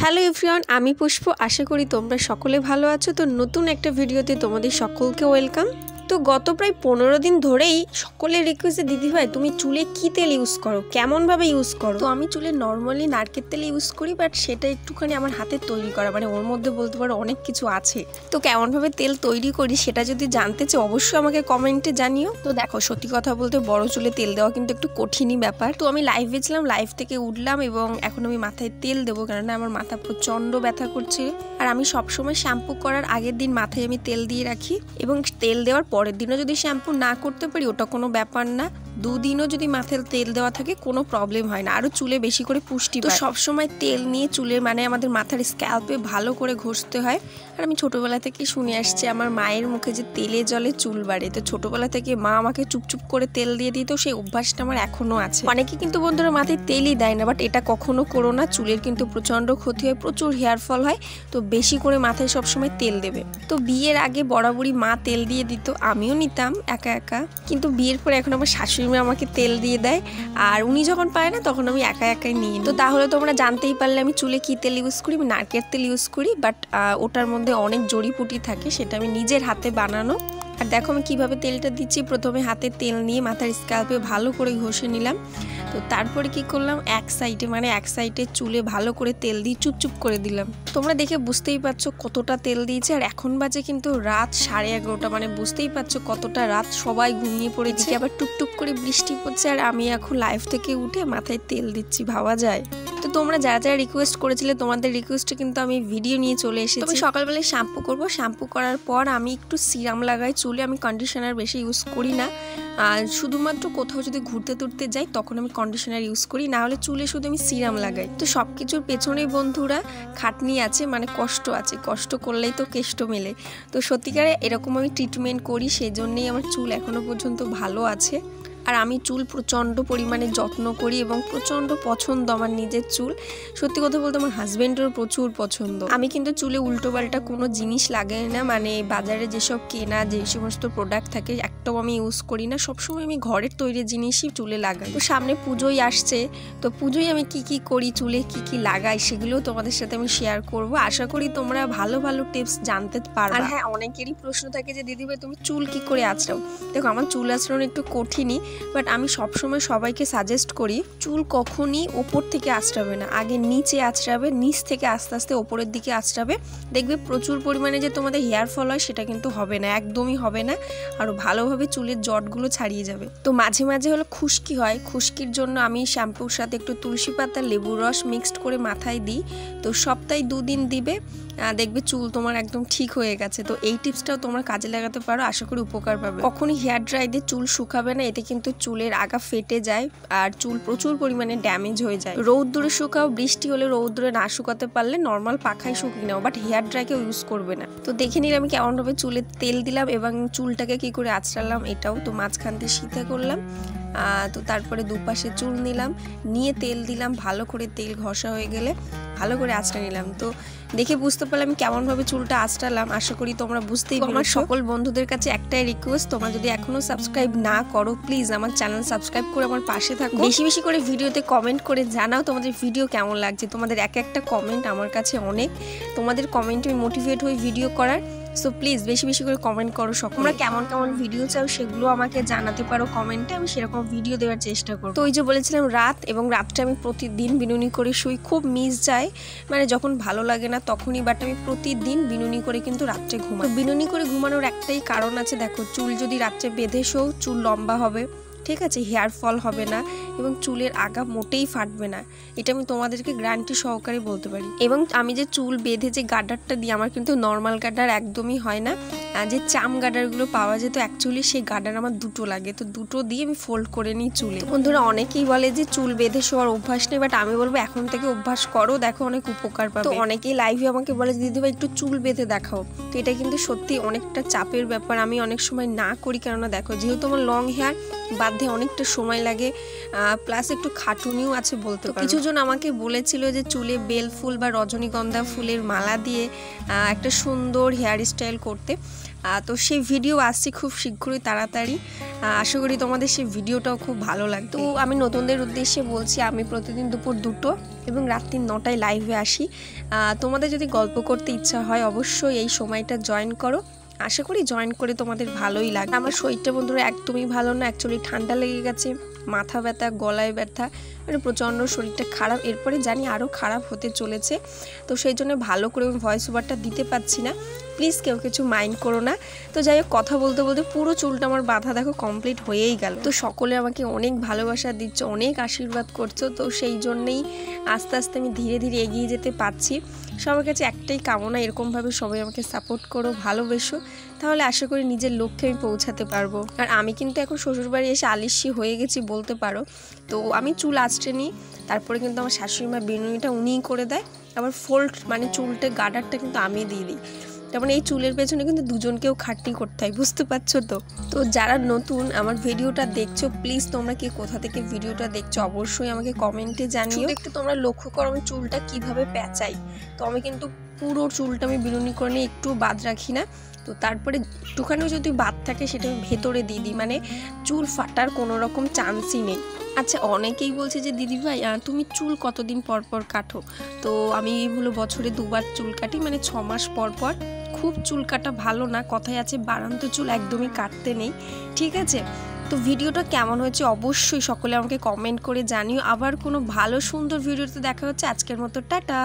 Hello everyone, আমি পুষ্প। আশা করি তোমরা সকলে ভালো আছো। তো নতুন একটা ভিডিওতে তোমাদের সকলকে ওয়েলকাম। তো গত প্রায় 15 দিন ধরেই সকলের রিকোয়েস্টে দিদি ভাই তুমি চুলে কি তেল ইউজ করো, কেমনভাবে ইউজ করো। তো আমি চুলে নর্মালি নারকেল তেল ইউজ করি, বাট সেটা একটুখানি আমার হাতে তৈরি করা, মানে ওর মধ্যে বলতে পারো অনেক কিছু আছে। তো কেমনভাবে তেল তৈরি করি সেটা যদি জানতে চাও অবশ্যই আমাকে কমেন্টে জানিও। তো দেখো, সত্যি কথা বলতে বড় চুলে তেল দেওয়া কিন্তু একটু কঠিনই ব্যাপার। তো আমি লাইভে ছিলাম, লাইভ থেকে উঠলাম এবং এখন আমি মাথায় তেল দেবো, কারণ আমার মাথা প্রচণ্ড ব্যথা করছে। আর আমি সবসময় শ্যাম্পু করার আগের দিন মাথায় আমি তেল দিয়ে রাখি, এবং তেল দেওয়ার পরের দিনও যদি শ্যাম্পু না করতে পারি ওটা কোনো ব্যাপার না, দুদিনও যদি মাথায় তেল দেওয়া থাকে কোনো প্রবলেম হয় না, আরও চুলে বেশি করে পুষ্টি পায়। তো সবসময় তেল নিয়ে চুলের মানে আমাদের মাথার স্ক্যাল্পে ভালো করে ঘষতে হয়। আর আমি ছোটোবেলা থেকে শুনে আসছি আমার মায়ের মুখে যে তেলে জলে চুল বাড়ে। তো ছোটোবেলা থেকে মা আমাকে চুপচুপ করে তেল দিয়ে দিত, সেই অভ্যাসটা আমার এখনও আছে। অনেকে কিন্তু বন্ধুরা মাথায় তেলই দেয় না, বাট এটা কখনো করো না, চুলের কিন্তু প্রচণ্ড ক্ষতি হয়, প্রচুর হেয়ার ফল হয়। তো বেশি করে মাথায় সবসময় তেল দেবে। তো বিয়ের আগে বরাবরই মা তেল দিয়ে দিত, আমিও নিতাম একা একা, কিন্তু বিয়ের পরে এখন আমার শাশুড়ি মা আমাকে তেল দিয়ে দেয়, আর উনি যখন পায় না তখন আমি একা একাই নিই। তো তাহলে তোমরা জানতেই পারলে আমি চুলে কি তেল ইউজ করি। আমি নারকেল তেল ইউজ করি, বাট ওটার মধ্যে অনেক জড়িপুটি থাকে, সেটা আমি নিজের হাতে বানানো। আর দেখো আমি কীভাবে তেলটা দিচ্ছি। প্রথমে হাতে তেল নিয়ে মাথার স্ক্যাল্পে ভালো করে ঘষে নিলাম। তো তারপরে কি করলাম, এক সাইডে চুলে ভালো করে তেল দিয়ে চুপচুপ করে দিলাম। তোমরা দেখে বুঝতেই পারছো কতটা তেল দিয়েছে। আর এখন বাজে কিন্তু রাত 11:30, মানে বুঝতেই পারছো কতটা রাত, সবাই ঘুমিয়ে পড়েছে, আবার টুকটুক করে বৃষ্টি পড়ছে, আর আমি এখন লাইভ থেকে উঠে মাথায় তেল দিচ্ছি, ভাবা যায়। তো তোমরা যারা যারা রিকোয়েস্ট করেছিলে তোমাদের রিকোয়েস্টে কিন্তু আমি ভিডিও নিয়ে চলে এসেছি। আমি সকালবেলায় শ্যাম্পু করব, শ্যাম্পু করার পর আমি একটু সিরাম লাগাই চুলে। আমি কন্ডিশনার বেশি ইউজ করি না, আর শুধুমাত্র কোথাও যদি ঘুরতে তুরতে যাই তখন আমি কন্ডিশনার ইউজ করি, না হলে চুলে শুধু আমি সিরাম লাগাই। তো সব কিছুর পেছনেই বন্ধুরা খাটনি আছে, মানে কষ্ট আছে, কষ্ট করলেই তো কেষ্ট মেলে। তো সত্যিকারে এরকম আমি ট্রিটমেন্ট করি, সেই জন্যেই আমার চুল এখনো পর্যন্ত ভালো আছে। আর আমি চুল প্রচণ্ড পরিমাণে যত্ন করি এবং প্রচণ্ড পছন্দ আমার নিজের চুল। সত্যি কথা বলতে আমার হাজব্যান্ডেরও প্রচুর পছন্দ। আমি কিন্তু চুলে উল্টোপাল্টা কোনো জিনিস লাগাই না, মানে বাজারে যেসব কেনা যে সমস্ত প্রোডাক্ট থাকে একটাও আমি ইউজ করি না, সবসময় আমি ঘরের তৈরি জিনিসই চুলে লাগাই। তো সামনে পুজোই আসছে, তো পুজোয় আমি কি করি, চুলে কি লাগাই সেগুলোও তোমাদের সাথে আমি শেয়ার করব। আশা করি তোমরা ভালো ভালো টিপস জানতে পারবে। আর হ্যাঁ, অনেকেরই প্রশ্ন থাকে যে দিদি ভাই তুমি চুল কি করে আঁচড়াও। দেখো, আমার চুল আঁচড়ানো একটু কঠিনই, বাট আমি সবসময় সবাইকে সাজেস্ট করি চুল কখনই ওপর থেকে আঁচড়াবে না, আগে নিচে আঁচড়াবে, নিচ থেকে আস্তে আস্তে ওপরের দিকে আঁচড়াবে। দেখবে প্রচুর পরিমাণে যে তোমাদের হেয়ার ফল হয় সেটা কিন্তু হবে না, একদমই হবে না, আরও ভালোভাবে চুলের জটগুলো ছাড়িয়ে যাবে। তো মাঝে মাঝে হলো খুশকি হয়, খুশকির জন্য আমি শ্যাম্পুর সাথে একটু তুলসী পাতা লেবুর রস মিক্সড করে মাথায় দিই। তো সপ্তাহে 2 দিন দিবে, দেখবে চুল তোমার একদম ঠিক হয়ে গেছে। তো এই টিপসটাও তোমরা কাজে লাগাতে পারো, আশা করি উপকার পাবে। কখনই হেয়ার ড্রাই দিয়ে চুল শুকাবে না, এতে কিন্তু চুলের আগা ফেটে যায় আর চুল প্রচুর পরিমাণে ড্যামেজ হয়ে যায়। রৌদ্রে শুকাও, বৃষ্টি হলে রৌদ্রে না শুকাতে পারলে নর্মাল পাখায় শুকিয়ে নাও, বাট হেয়ার ড্রাইকেও ইউজ করবে না। তো দেখে নিলাম আমি কেমনভাবে চুলে তেল দিলাম এবং চুলটাকে কি করে আঁচড়ালাম এটাও। তো মাঝখান দিয়ে সিধা করলাম, তো তারপরে দুপাশে চুল নিলাম, নিয়ে তেল দিলাম, ভালো করে তেল ঘষা হয়ে গেলে ভালো করে আঁচড়া নিলাম। তো দেখে বুঝতে পারলাম আমি কেমনভাবে চুলটা আঁচড়ালাম, আশা করি তোমরা বুঝতেই পারছো। আমার সকল বন্ধুদের কাছে একটাই রিকোয়েস্ট, তোমরা যদি এখনো সাবস্ক্রাইব না করো প্লিজ আমার চ্যানেল সাবস্ক্রাইব করে আমার পাশে থাকো। বেশি বেশি করে ভিডিওতে কমেন্ট করে জানাও তোমাদের ভিডিও কেমন লাগছে। তোমাদের এক একটা কমেন্ট আমার কাছে অনেক, তোমাদের কমেন্টে আমি মোটিভেট হই ভিডিও করার। সো প্লিজ বেশি বেশি করে কমেন্ট করো। তোমরা কেমন কেমন ভিডিও চাও সেগুলো আমাকে জানাতে পারো কমেন্টে, আমি সেরকম ভিডিও দেওয়ার চেষ্টা করব। তো ওই যে বলেছিলাম রাত, এবং রাতটা আমি প্রতিদিন বিনুনি করে শুই, খুব মিস যায়, মানে যখন ভালো লাগে না তখনই, বাট আমি প্রতিদিন বিনুনি করে কিন্তু রাত্রে ঘুমাই। বিনুনি করে ঘুমানোর একটাই কারণ আছে, দেখো চুল যদি রাত্রে বেঁধে শোও চুল লম্বা হবে, ঠিক আছে, হেয়ার ফল হবে না এবং চুলের আগা মোটেই ফাটবে না, এটা আমি তোমাদেরকে গ্যারান্টি সহকারে বলতে পারি। এবং আমি যে চুল বেঁধে যে গার্ডারটা দিই, আমার কিন্তু নর্মাল গার্ডার একদমই হয় না, যে চাম গার্ডারগুলো পাওয়া যেত অ্যাকচুয়ালি সেই গার্ডার আমার দুটো লাগে, তো দুটো দিয়ে আমি ফোল্ড করে নিই চুলে। বন্ধুরা অনেকেই বলে যে চুল বেঁধে শোয়ার অভ্যাস নেই, বাট আমি বলবো এখন থেকে অভ্যাস করো, দেখো অনেক উপকার পাবে। তো অনেকেই লাইভে আমাকে বলে দিদি ভাই একটু চুল বেঁধে দেখাও, তো এটা কিন্তু সত্যি অনেকটা চাপের ব্যাপার, আমি অনেক সময় না করি, কেননা দেখো যেহেতু আমার লং হেয়ার বাঁধতে অনেকটা সময় লাগে, প্লাস একটু খাটুনিও আছে বলতে পারো। কিছুজন আমাকে বলেছিল যে চুলে বেল ফুল বা রজনীগন্ধা ফুলের মালা দিয়ে একটা সুন্দর হেয়ার স্টাইল করতে, তো সেই ভিডিও আসছে খুব শীঘ্রই তাড়াতাড়ি। আশা করি তোমাদের সেই ভিডিওটাও খুব ভালো লাগবে। তো আমি নতুনদের উদ্দেশ্যে বলছি, আমি প্রতিদিন দুপুর 2টো এবং রাত্রি 9টায় লাইভে আসি। তোমাদের যদি গল্প করতে ইচ্ছা হয় অবশ্যই এই সময়টা জয়েন করো। আশা করি জয়েন করে তোমাদের ভালোই লাগে। আমার শরীরটা বন্ধুরা একদমই ভালো না, অ্যাকচুয়ালি ঠান্ডা লেগে গেছে, মাথা ব্যথা, গলায় ব্যথা, মানে প্রচণ্ড শরীরটা খারাপ। এরপরে জানি আরও খারাপ হতে চলেছে, তো সেই জন্য ভালো করে ভয়েস ওভারটা দিতে পারছি না, প্লিজ কেউ কিছু মাইন্ড করো না। তো যাই হোক, কথা বলতে বলতে পুরো চুলটা আমার বাঁধা দেখো কমপ্লিট হয়েই গেল। তো সকলে আমাকে অনেক ভালোবাসা দিচ্ছ, অনেক আশীর্বাদ করছো, তো সেই জন্যেই আস্তে আস্তে আমি ধীরে ধীরে এগিয়ে যেতে পারছি। সবার কাছে একটাই কামনা, এরকমভাবে সবাই আমাকে সাপোর্ট করো, ভালোবেসো, তাহলে আশা করি নিজের লক্ষ্যে আমি পৌঁছাতে পারবো। আর আমি কিন্তু এখন শ্বশুরবাড়ি এসে আলিশি হয়ে গেছি বলতে পারো। তো আমি চুল আঁচড়ে নিই, তারপরে কিন্তু আমার শাশুড়ি মা বিনুনিটা উনিই করে দেয়, আবার ফোল্ড মানে চুলটা গার্ডারটা কিন্তু আমি দিয়ে দিই। তার মানে এই চুলের পেছনে কিন্তু দুজনকেও খাটনি করতে হয়, বুঝতে পারছো তো। তো যারা নতুন আমার ভিডিওটা দেখছো, প্লিজ তোমরা কি কোথা থেকে ভিডিওটা দেখছো অবশ্যই আমাকে কমেন্টে জানিও। একটু তোমরা লক্ষ্য করো আমি চুলটা কিভাবে পেঁচাই। তো আমি কিন্তু পুরো চুলটা আমি বিনুনি করে নিয়ে একটু বাদ রাখি না। তো তারপরে একটুখানিও যদি বাদ থাকে সেটা আমি ভেতরে দিয়ে দিই, মানে চুল ফাটার কোনো রকম চান্সই নেই। আচ্ছা, অনেকেই বলছে যে দিদি ভাই তুমি চুল কতদিন পর পর কাটো? তো আমি হলো বছরে 2বার চুল কাটি, মানে 6 মাস পর পর। খুব চুল কাটা ভালো না, কথায় আছে বাড়ন্ত চুল একদমই কাটতে নেই, ঠিক আছে? তো ভিডিওটা কেমন হয়েছে অবশ্যই সকলে আমাকে কমেন্ট করে জানিও। আবার কোনো ভালো সুন্দর ভিডিওতে দেখা হচ্ছে। আজকের মতো টাটা।